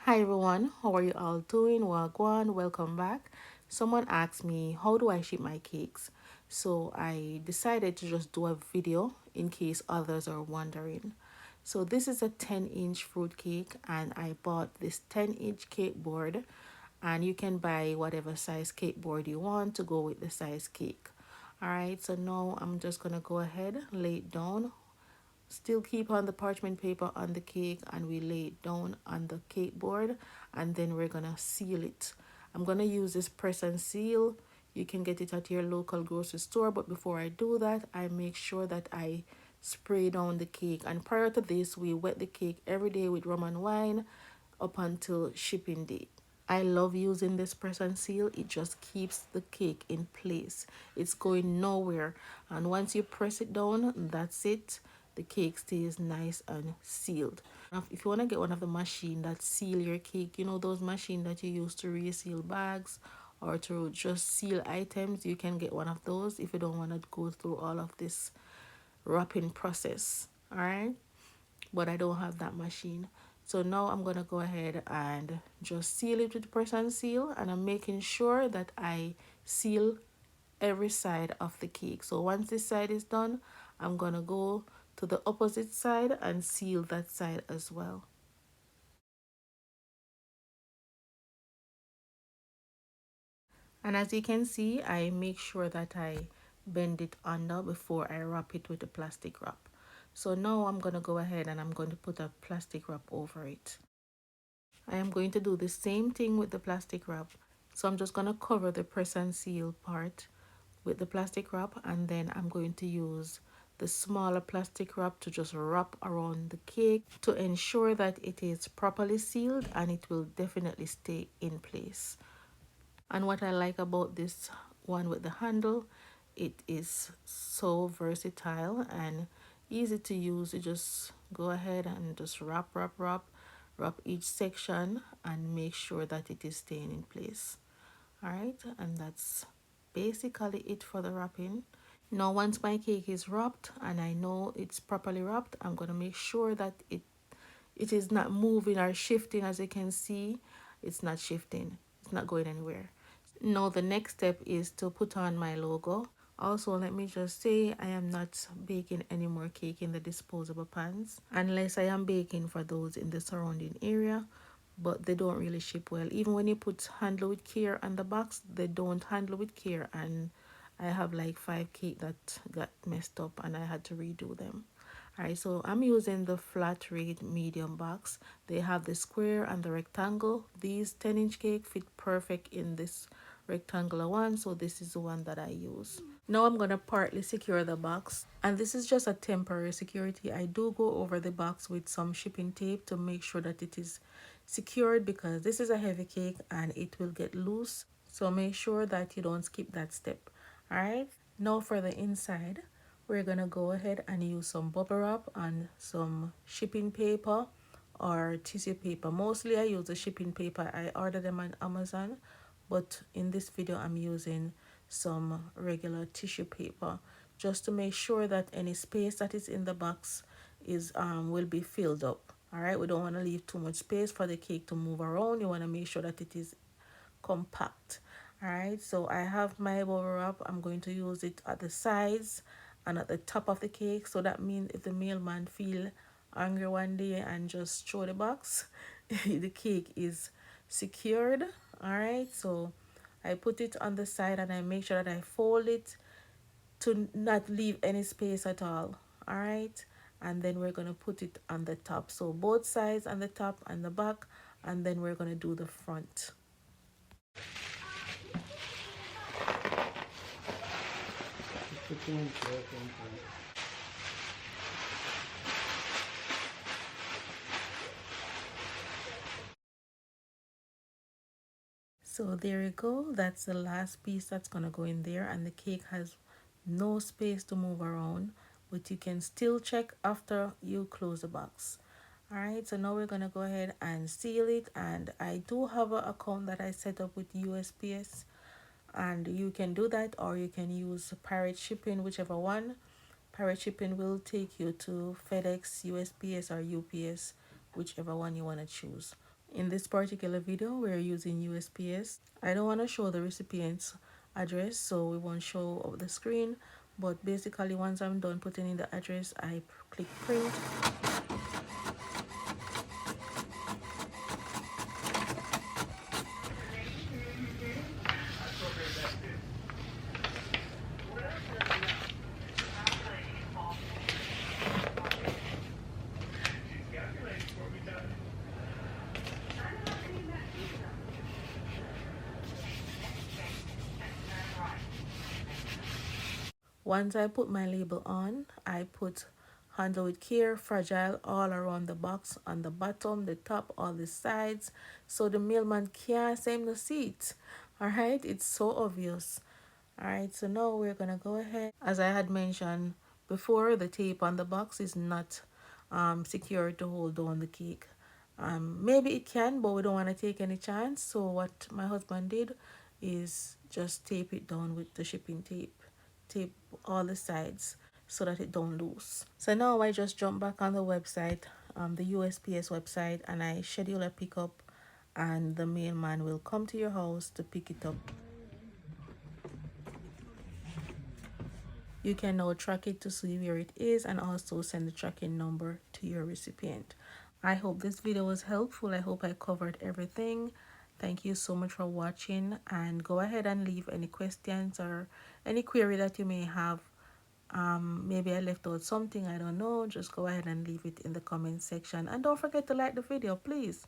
Hi everyone, how are you all doing? Wagwan, welcome back. Someone asked me, how do I ship my cakes? So I decided to just do a video in case others are wondering. So this is a 10-inch fruit cake and I bought this 10-inch cake board, and you can buy whatever size cake board you want to go with the size cake. Alright, so now I'm just gonna go ahead, lay it down. Still keep on the parchment paper on the cake, and we lay it down on the cake board, and then we're gonna seal it. I'm gonna use this press and seal. You can get it at your local grocery store, but before I do that, I make sure that I spray down the cake. And prior to this, we wet the cake every day with rum and wine up until shipping date. I love using this press and seal. It just keeps the cake in place. It's going nowhere. And once you press it down, that's it. The cake stays nice and sealed. If you want to get one of the machine that seal your cake, you know those machine that you use to reseal bags or to just seal items, you can get one of those if you don't want to go through all of this wrapping process. All right, but I don't have that machine. So now I'm gonna go ahead and just seal it with press and seal, and I'm making sure that I seal every side of the cake. So once this side is done, I'm gonna go to the opposite side and seal that side as well. And as you can see, I make sure that I bend it under before I wrap it with the plastic wrap. So now I'm gonna go ahead and I'm going to put a plastic wrap over it. I am going to do the same thing with the plastic wrap. So I'm just going to cover the press and seal part with the plastic wrap, and then I'm going to use the smaller plastic wrap to just wrap around the cake to ensure that it is properly sealed and it will definitely stay in place. And what I like about this one with the handle, it is so versatile and easy to use. You just go ahead and just wrap each section and make sure that it is staying in place. All right, and that's basically it for the wrapping. Now once my cake is wrapped and I know it's properly wrapped, I'm going to make sure that it is not moving or shifting. As you can see, it's not shifting, it's not going anywhere. Now the next step is to put on my logo. Also, let me just say I am not baking any more cake in the disposable pans unless I am baking for those in the surrounding area, but they don't really ship well. Even when you put handle with care on the box, they don't handle with care, and I have like 5 cake that got messed up and I had to redo them. Alright, so I'm using the flat rate medium box. They have the square and the rectangle. These 10-inch cake fit perfect in this rectangular one, so this is the one that I use. Now I'm going to partly secure the box, and this is just a temporary security. I do go over the box with some shipping tape to make sure that it is secured, because this is a heavy cake and it will get loose, so make sure that you don't skip that step. All right, now for the inside, we're gonna go ahead and use some bubble wrap and some shipping paper or tissue paper. Mostly I use the shipping paper. I order them on Amazon, but in this video I'm using some regular tissue paper just to make sure that any space that is in the box is will be filled up. All right, we don't want to leave too much space for the cake to move around. You want to make sure that it is compact. All right, so I have my bubble wrap. I'm going to use it at the sides and at the top of the cake, so that means if the mailman feel angry one day and just throw the box, the cake is secured. All right, so I put it on the side and I make sure that I fold it to not leave any space at all. All right, and then we're going to put it on the top, so both sides on the top and the back, and then we're going to do the front. So there you go, that's the last piece that's gonna go in there, and the cake has no space to move around, but you can still check after you close the box. All right, so now we're gonna go ahead and seal it, and I do have an account that I set up with usps, and you can do that, or you can use pirate shipping, whichever one. Pirate shipping will take you to FedEx, USPS, or UPS, whichever one you want to choose. In this particular video, we're using USPS. I don't want to show the recipient's address, so we won't show up the screen. But basically, once I'm done putting in the address, I click print. Once I put my label on, I put handle with care, fragile all around the box, on the bottom, the top, all the sides, so the mailman can't say him no see it. Alright, it's so obvious. Alright, so now we're gonna go ahead. As I had mentioned before, the tape on the box is not secure to hold down the cake. Maybe it can, but we don't want to take any chance. So what my husband did is just tape it down with the shipping tape. Tape all the sides so that it don't loose. So now I just jump back on the website, the USPS website, and I schedule a pickup, and the mailman will come to your house to pick it up. You can now track it to see where it is and also send the tracking number to your recipient. I hope this video was helpful. I hope I covered everything. Thank you so much for watching, and go ahead and leave any questions or any query that you may have. Maybe I left out something, I don't know. Just go ahead and leave it in the comment section, and don't forget to like the video, please.